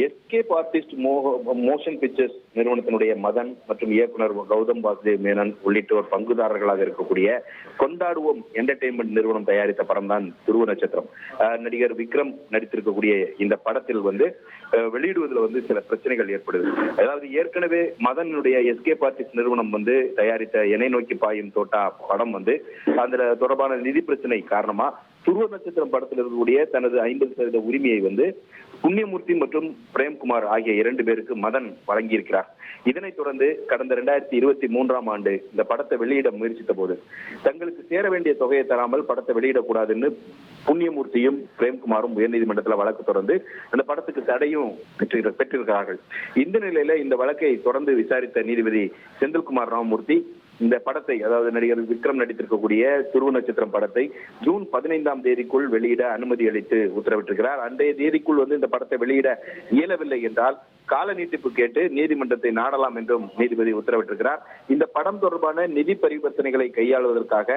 Escape artist motion pictures நிறுவனத்தினுடைய மதன் மற்றும் இயக்குனர் கௌதம் வாசுதேவ் மேனன் உள்ளிட்டோர் பங்குதாரர்களாக இருக்கக்கூடிய கொண்டாடுவோம் என்டர்டெயின்மெண்ட் நிறுவனம் தயாரித்த படம் தான் துருவ நட்சத்திரம். நடிகர் விக்ரம் நடித்திருக்கக்கூடிய இந்த படத்தில் வெளியிடுவதில் சில பிரச்சனைகள் ஏற்படுது. அதாவது ஏற்கனவே மதனுடைய எஸ்கேப் ஆர்டிஸ்ட் நிறுவனம் தயாரித்த எனை நோக்கி பாயும் தோட்டா படம் அதுல தொடர்பான நிதி பிரச்சனை காரணமா துருவ நட்சத்திரம் படத்தில் இருக்கக்கூடிய தனது 50% உரிமையை புண்ணியமூர்த்தி மற்றும் பிரேம்குமார் ஆகிய 2 பேருக்கு மதன் வழங்கியிருக்கிறார். இதனைத் தொடர்ந்து கடந்த 2023ஆம் ஆண்டு இந்த படத்தை வெளியிட முயற்சித்த போது தங்களுக்கு சேர வேண்டிய தொகையை தராமல் படத்தை வெளியிடக்கூடாதுன்னு புண்ணியமூர்த்தியும் பிரேம்குமாரும் உயர்நீதிமன்றத்தில் வழக்கு தொடர்ந்து அந்த படத்துக்கு தடையும் பெற்றிருக்கிறார்கள். இந்த நிலையில இந்த வழக்கை தொடர்ந்து விசாரித்த நீதிபதி செந்தில்குமார் ராமமூர்த்தி இந்த படத்தை, அதாவது நடிகர் விக்ரம் நடித்திருக்கக்கூடிய துருவ நட்சத்திரம் படத்தை ஜூன் 15ஆம் தேதிக்குள் வெளியிட அனுமதி அளித்து உத்தரவிட்டிருக்கிறார். அன்றைய தேதிக்குள் இந்த படத்தை வெளியிட இயலவில்லை என்றால் கால நீட்டிப்பு கேட்டு நீதிமன்றத்தை நாடலாம் என்றும் நீதிபதி உத்தரவிட்டிருக்கிறார். இந்த படம் தொடர்பான நிதி பரிவர்த்தனைகளை கையாளுவதற்காக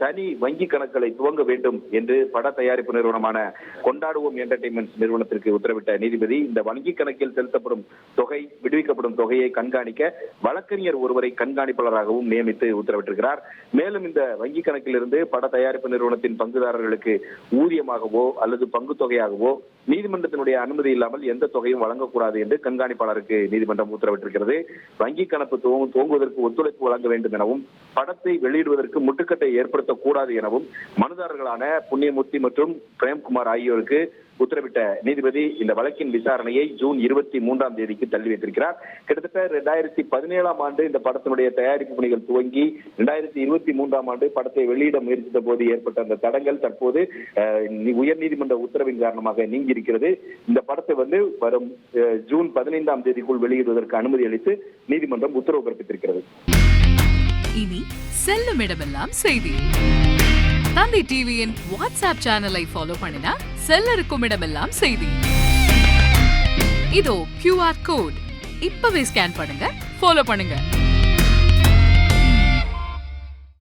தனி வங்கி கணக்குகளை துவங்க வேண்டும் என்று பட தயாரிப்பு நிறுவனமான கொண்டாடுவோம் என்டர்டெயின்மெண்ட் நிறுவனத்திற்கு உத்தரவிட்ட நீதிபதி இந்த வங்கி கணக்கில் செலுத்தப்படும் தொகை, விடுவிக்கப்படும் தொகையை கண்காணிக்க வழக்கறிஞர் ஒருவரை கண்காணிப்பாளராகவும் நியமித்து உத்தரவிட்டிருக்கிறார். மேலும் இந்த வங்கி கணக்கிலிருந்து பட தயாரிப்பு நிறுவனத்தின் பங்குதாரர்களுக்கு ஊதியமாகவோ அல்லது பங்கு தொகையாகவோ நீதிமன்றத்தினுடைய அனுமதி இல்லாமல் எந்த தொகையும் வழங்கக்கூடாது என்று கண்காணிப்பாளருக்கு நீதிமன்றம் உத்தரவிட்டிருக்கிறது. வங்கி கணக்கு துவங்குவதற்கு ஒத்துழைப்பு வழங்க வேண்டும் எனவும் படத்தை வெளியிடுவதற்கு முட்டுக்கட்டை ஏற்படுத்தக்கூடாது எனவும் மனுதாரர்களான புண்ணியமூர்த்தி மற்றும் பிரேம்குமார் ஆகியோருக்கு உத்தரவிட்ட நீதிபதி இந்த வழக்கின் விசாரணையை ஜூன் 23ஆம் தேதிக்கு தள்ளி வைத்திருக்கிறார். கிட்டத்தட்ட 2017ஆம் ஆண்டு இந்த படத்தினுடைய தயாரிப்பு பணிகள் துவங்கி 2023ஆம் ஆண்டு படத்தை வெளியிட முயற்சித்த போது ஏற்பட்ட அந்த தடங்கள் தற்போது உயர்நீதிமன்ற உத்தரவின் காரணமாக நீங்கி இருக்கிறது. இந்த படத்தை வரும் ஜூன் 15ஆம் தேதிக்குள் வெளியிடுவதற்கு அனுமதி அளித்து நீதிமன்றம் உத்தரவு பிறப்பித்திருக்கிறது. இனி செல்லும் இடமெல்லாம் செய்தி. தந்தை டிவியின் வாட்ஸ்அப் சேனலை ஃபாலோ பண்ணினா செல்ல இருக்கும் இடமெல்லாம் செய்தி. இதோ QR கோட், இப்பவே ஸ்கேன் பண்ணுங்க, ஃபாலோ பண்ணுங்க.